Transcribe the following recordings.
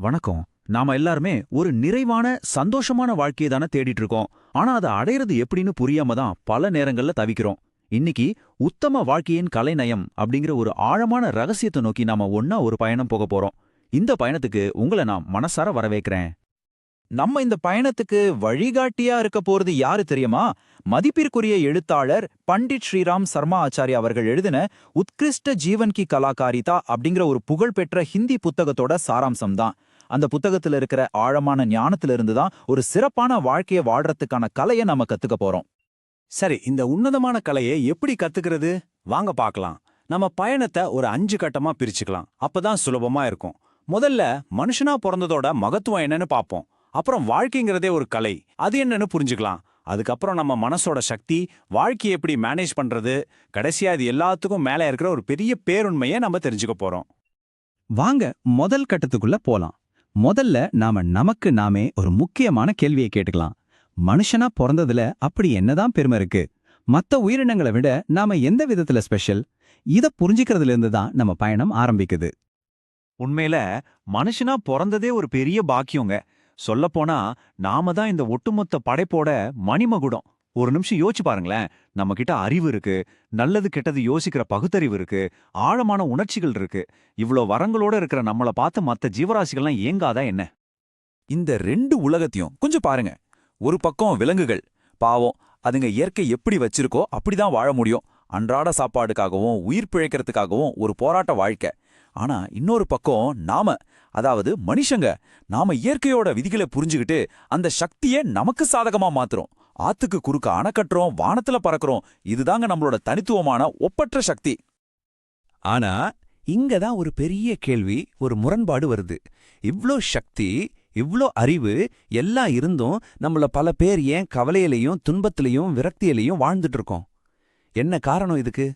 வணக்கம். நாம எல்லாருமே ஒரு நிறைவான சந்தோஷமான வாழ்க்கையை தானே தேடிட்டு இருக்கோம். ஆனா அதை அடையிறது எப்படின்னு புரியாம தான் பல நேரங்கள்ல தவிக்கிறோம். இன்னைக்கு உத்தம வாழ்க்கையின் கலைநயம் அப்படிங்கிற ஒரு ஆழமான ரகசியத்தை நோக்கி நாம ஒன்னா ஒரு பயணம் போக போறோம். இந்த பயணத்துக்கு உங்களை நான் மனசார வரவேற்கிறேன். நம்ம இந்த பயணத்துக்கு வழிகாட்டியா இருக்க போறது யாரு தெரியுமா? மதிப்பிற்குரிய எழுத்தாளர் பண்டிட் ஸ்ரீராம் சர்மா ஆச்சார்யா அவர்கள் எழுதின உத்கிருஷ்ட ஜீவன் கி கலாகாரிதா அப்படிங்கிற ஒரு புகழ்பெற்ற ஹிந்தி புத்தகத்தோட சாராம்சம் தான். அந்த புத்தகத்துல இருக்கிற ஆழமான ஞானத்துல இருந்து தான் ஒரு சிறப்பான வாழ்க்கையை வாழ்றதுக்கான கலையை நம்ம கத்துக்க போறோம். சரி, இந்த உன்னதமான கலையை எப்படி கத்துக்கிறது? வாங்க பார்க்கலாம். நம்ம பயணத்தை ஒரு 5 கட்டமா பிரிச்சுக்கலாம். அப்பதான் சுலபமா இருக்கும். முதல்ல மனுஷனா பிறந்ததோட மகத்துவம் என்னன்னு பார்ப்போம். அப்புறம் வாழ்க்கைங்கிறதே ஒரு கலை, அது என்னன்னு புரிஞ்சுக்கலாம். அதுக்கப்புறம் நம்ம மனசோட சக்தி, வாழ்க்கையை எப்படி மேனேஜ் பண்றது, கடைசியா இது எல்லாத்துக்கும் மேல இருக்கிற ஒரு பெரிய பேருண்மையை நம்ம தெரிஞ்சுக்க போறோம். வாங்க முதல் கட்டத்துக்குள்ள போலாம். முதல்ல நாம நமக்கு நாமே ஒரு முக்கியமான கேள்வியை கேட்டுக்கலாம். மனுஷனா பிறந்ததுல அப்படி என்னதான் பெருமை இருக்கு? மத்த உயிரினங்களை விட நாம எந்த விதத்துல ஸ்பெஷல்? இத புரிஞ்சுக்கிறதுல இருந்து தான் நம்ம பயணம் ஆரம்பிக்குது. உண்மையில மனுஷனா பிறந்ததே ஒரு பெரிய பாக்கியங்க. சொல்லப்போனா நாம தான் இந்த ஒட்டுமொத்த படைப்போட மணிமகுடம். ஒரு நிமிஷம் யோசிச்சு பாருங்களேன். நம்ம கிட்ட அறிவு இருக்கு, நல்லது கெட்டது யோசிக்கிற பகுத்தறிவு இருக்கு, ஆழமான உணர்ச்சிகள் இருக்கு. இவ்ளோ வரங்களோட இருக்கிற நம்மள பார்த்து மத்த ஜீவராசிகள்லாம் ஏங்காதா என்ன? இந்த 2 உலகத்தையும் கொஞ்சம் பாருங்க. ஒரு பக்கம் விலங்குகள், பாவம், அதுங்க இயற்கை எப்படி வச்சிருக்கோ அப்படிதான் வாழ முடியும். அன்றாட சாப்பாடுக்காகவும் உயிர் பிழைக்கிறதுக்காகவும் ஒரு போராட்ட வாழ்க்கை. ஆனா இன்னொரு பக்கம் நாம, அதாவது மனுஷங்க, நாம இயற்கையோட விதிகளை புரிஞ்சுக்கிட்டு அந்த சக்தியை நமக்கு சாதகமா மாத்துறோம். ஆத்துக்கு குறுக்க அணை கட்டுறோம், வானத்துல பறக்கிறோம். இதுதாங்க நம்மளோட தனித்துவமான ஒப்பற்ற சக்தி. ஆனா இங்கதான் ஒரு பெரிய கேள்வி, ஒரு முரண்பாடு வருது. இவ்ளோ சக்தி, இவ்ளோ அறிவு எல்லாம் இருந்தும் நம்மள பல பேர் ஏன் கவலையிலையும் துன்பத்திலையும் விரக்தியிலையும் வாழ்ந்துட்டு இருக்கோம்? என்ன காரணம் இதுக்கு?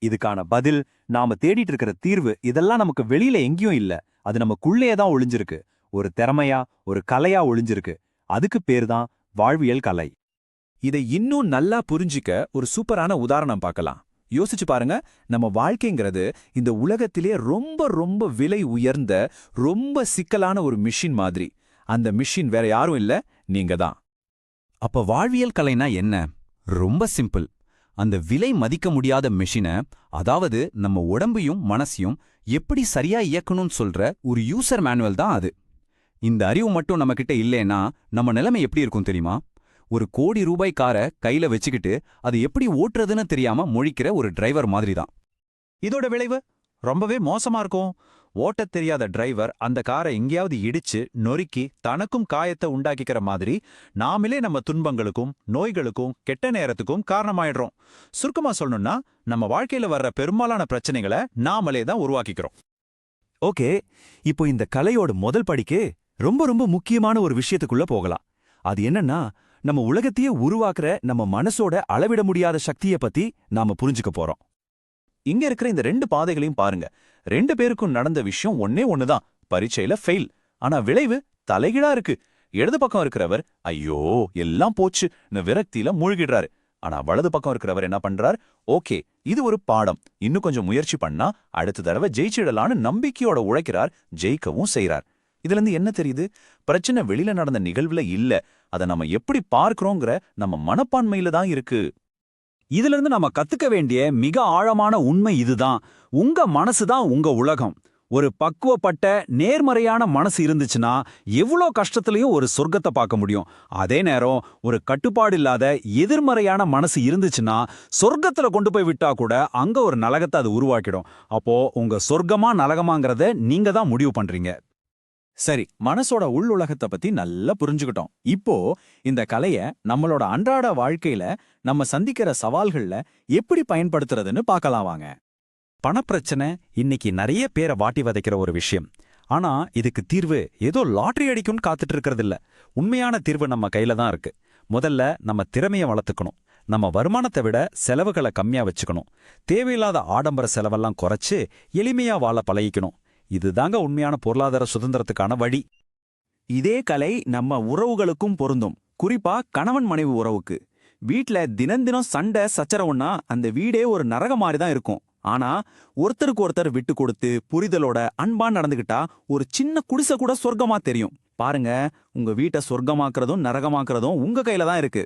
இதுக்கான பதில், நாம தேடிட்டு இருக்கிற தீர்வு இதெல்லாம் நமக்கு வெளியில எங்கேயும் இல்ல. அது நமக்குள்ளேயே தான் ஒளிஞ்சிருக்கு. ஒரு திறமையா, ஒரு கலையா ஒளிஞ்சிருக்கு. அதுக்கு பேர் தான் வாழ்வியல் கலை. இதை இன்னும் நல்லா புரிஞ்சிக்க ஒரு சூப்பரான உதாரணம் பார்க்கலாம். யோசிச்சு பாருங்க. நம்ம வாழ்க்கைங்கிறது இந்த உலகத்திலே ரொம்ப ரொம்ப விலை உயர்ந்த, ரொம்ப சிக்கலான ஒரு மிஷின் மாதிரி. அந்த மிஷின் வேற யாரும் இல்ல, நீங்க தான். அப்ப வாழ்வியல் கலைனா என்ன? ரொம்ப சிம்பிள். அந்த விலை மதிக்க முடியாத மெஷினை, அதாவது நம்ம உடம்பையும் மனசையும் எப்படி சரியா இயக்கணும்னு சொல்ற ஒரு யூசர் மேனுவல் தான் அது. இந்த அறிவு மட்டும் நம்மகிட்ட இல்லைன்னா நம்ம நிலைமை எப்படி இருக்கும் தெரியுமா? ஒரு கோடி ரூபாய் காரை கையில வச்சுக்கிட்டு அது எப்படி ஓட்டுறதுன்னு தெரியாம முழிக்கிற ஒரு டிரைவர் மாதிரி தான். இதோட விளைவு ரொம்பவே மோசமா இருக்கும். ஓட்டத் தெரியாத டிரைவர் அந்த காரை எங்கேயாவது இடிச்சு நொறுக்கி தனக்கும் காயத்தை உண்டாக்கிக்கிற மாதிரி நாமளே நம்ம துன்பங்களுக்கும் நோய்களுக்கும் கெட்ட நேரத்துக்கும் காரணமாயிடுறோம். சுருக்கமா சொல்லணும்னா, நம்ம வாழ்க்கையில வர்ற பெரும்பாலான பிரச்சனைகளை நாமளே தான் உருவாக்கிக்கிறோம். ஓகே, இப்போ இந்த கலையோட முதல் படிக்கு ரொம்ப ரொம்ப முக்கியமான ஒரு விஷயத்துக்குள்ள போகலாம். அது என்னன்னா, நம்ம உலகத்தையே உருவாக்குற நம்ம மனசோட அளவிட முடியாத சக்தியை பத்தி நாம புரிஞ்சுக்க போறோம். இங்க இருக்கிற இந்த 2 பாதைகளையும் பாருங்க. 2 பேருக்கும் நடந்த விஷயம் ஒன்னே ஒண்ணுதான், பரீட்சையில ஃபெயில். ஆனா விளைவு தலைகீழா இருக்கு. இடது பக்கம் இருக்கிறவர் ஐயோ எல்லாம் போச்சுன்னு விரக்தியில மூழ்கிடுறாரு. ஆனா வலது பக்கம் இருக்கிறவர் என்ன பண்றார்? ஓகே, இது ஒரு பாடம், இன்னும் கொஞ்சம் முயற்சி பண்ணா அடுத்த தடவை ஜெயிச்சிடலான்னு நம்பிக்கையோட உழைக்கிறார், ஜெயிக்கவும் செய்றார். இதுல இருந்து என்ன தெரியுது? பிரச்சனை வெளியில நடந்த நிகழ்வுல இல்ல, அதை நம்ம எப்படி பார்க்கிறோங்கிற நம்ம மனப்பான்மையில தான் இருக்கு. இதுல இருந்து நாம கத்துக்க வேண்டிய மிக ஆழமான உண்மை இதுதான். உங்க மனசுதான் உங்க உலகம். ஒரு பக்குவப்பட்ட நேர்மறையான மனசு இருந்துச்சுன்னா எவ்வளோ கஷ்டத்துலயும் ஒரு சொர்க்கத்தை பார்க்க முடியும். அதே நேரம் ஒரு கட்டுப்பாடு இல்லாத எதிர்மறையான மனசு இருந்துச்சுன்னா சொர்க்கத்துல கொண்டு போய் விட்டா கூட அங்க ஒரு நரகத்தை அது உருவாக்கிடும். அப்போ உங்க சொர்க்கமா நரகமாங்கிறத நீங்க தான் முடிவு பண்றீங்க. சரி, மனசோட உள்ளுலகத்தை பத்தி நல்லா புரிஞ்சுக்கிட்டோம். இப்போ இந்த கலைய நம்மளோட அன்றாட வாழ்க்கையில நம்ம சந்திக்கிற சவால்கள்ல எப்படி பயன்படுத்துறதுன்னு பார்க்கலாம் வாங்க. பணப்பிரச்சனை இன்னைக்கு நிறைய பேரை வாட்டி வதைக்கிற ஒரு விஷயம். ஆனா இதுக்கு தீர்வு ஏதோ லாட்டரி அடிக்கும்னு காத்துட்டு இருக்கிறது இல்ல. உண்மையான தீர்வு நம்ம கையில தான் இருக்கு. முதல்ல நம்ம திறமையை வளர்த்துக்கணும். நம்ம வருமானத்தை விட செலவுகளை கம்மியா வச்சுக்கணும். தேவையில்லாத ஆடம்பர செலவெல்லாம் குறைச்சு எளிமையா வாழ பழகிக்கணும். இதுதாங்க உண்மையான பொருளாதார சுதந்திரத்துக்கான வழி. இதே கலை நம்ம உறவுகளுக்கும் பொருந்தும். குறிப்பா கணவன் மனைவி உறவுக்கு. வீட்ல தினம் தினம் சண்டை சச்சரவுன்னா அந்த வீடே ஒரு நரக மாதிரி தான் இருக்கும். ஆனா ஒருத்தருக்கு ஒருத்தர் விட்டு கொடுத்து புரிதலோட அன்பா நடந்துகிட்டா ஒரு சின்ன குடிசை கூட சொர்க்கமா தெரியும். பாருங்க, உங்க வீட்டை சொர்க்கமாக்குறதும் நரகமாக்குறதும் உங்க கையில தான் இருக்கு.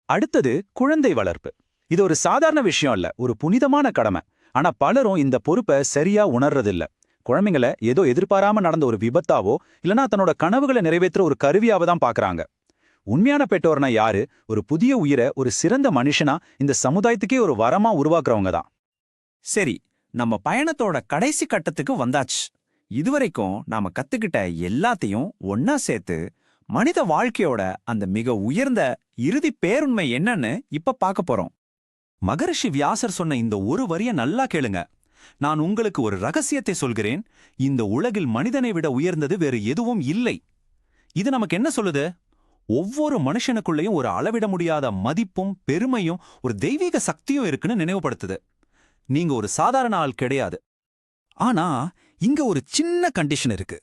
அடுத்தது குழந்தை வளர்ப்பு. இது ஒரு சாதாரண விஷயம் இல்ல, ஒரு புனிதமான கடமை. ஆனா பலரும் இந்த பொறுப்பை சரியா உணர்றதில்ல. குழந்தைங்கள ஏதோ எதிர்பாராம நடந்த ஒரு விபத்தாவோ இல்லனா தன்னோட கனவுகளை நிறைவேற்ற ஒரு கருவியாவ தான் பாக்குறாங்க. உண்மையான பெற்றோர்னா யாரு? ஒரு புதிய உயிரை ஒரு சிறந்த மனுஷனா இந்த சமுதாயத்துக்கே ஒரு வரமா உருவாக்குறவங்க தான். சரி, நம்ம பயணத்தோட கடைசி கட்டத்துக்கு வந்தாச்சு. இதுவரைக்கும் நாம கத்துக்கிட்ட எல்லாத்தையும் ஒன்னா சேர்த்து மனித வாழ்க்கையோட அந்த மிக உயர்ந்த இறுதி பேருண்மை என்னன்னு இப்ப பார்க்க போறோம். மகரிஷி வியாசர் சொன்ன இந்த ஒரு வரிய நல்லா கேளுங்க. நான் உங்களுக்கு ஒரு ரகசியத்தை சொல்கிறேன். இந்த உலகில் மனிதனை விட உயர்ந்தது வேறு எதுவும் இல்லை. இது நமக்கு என்ன சொல்லுது? ஒவ்வொரு மனுஷனுக்குள்ளேயும் ஒரு அளவிட முடியாத மதிப்பும் பெருமையும் ஒரு தெய்வீக சக்தியும் இருக்குன்னு நினைவுபடுத்துது. நீங்க ஒரு சாதாரண ஆள் கிடையாது. ஆனா இங்க ஒரு சின்ன கண்டிஷன் இருக்கு.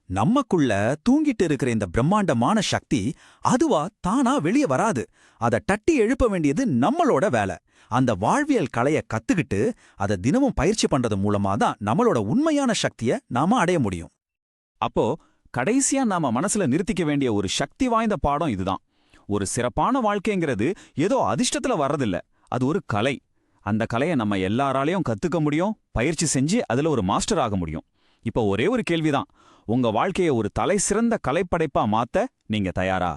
நமக்குள்ள தூங்கிட்டு இருக்கிற இந்த பிரம்மாண்டமான சக்தி அதுவா தானா வெளியே வராது. அதை தட்டி எழுப்ப வேண்டியது நம்மளோட வேலை. அந்த வாழ்வியல் கலைய கத்துக்கிட்டு அதை தினமும் பயிற்சி பண்றது மூலமா தான் நம்மளோட உண்மையான சக்தியை நாம அடைய முடியும். அப்போ கடைசியா நாம மனசுல நிறுத்திக்க வேண்டிய ஒரு சக்தி வாய்ந்த பாடம் இதுதான். ஒரு சிறப்பான வாழ்க்கைங்கிறது ஏதோ அதிர்ஷ்டத்துல வர்றதில்ல, அது ஒரு கலை. அந்த கலையை நம்ம எல்லாராலையும் கத்துக்க முடியும், பயிற்சி செஞ்சு அதுல ஒரு மாஸ்டர் ஆக முடியும். இப்போ ஒரே ஒரு கேள்விதான், உங்க வாழ்க்கையை ஒரு தலை சிறந்த கலைப்படைப்பா மாத்த நீங்க தயாரா?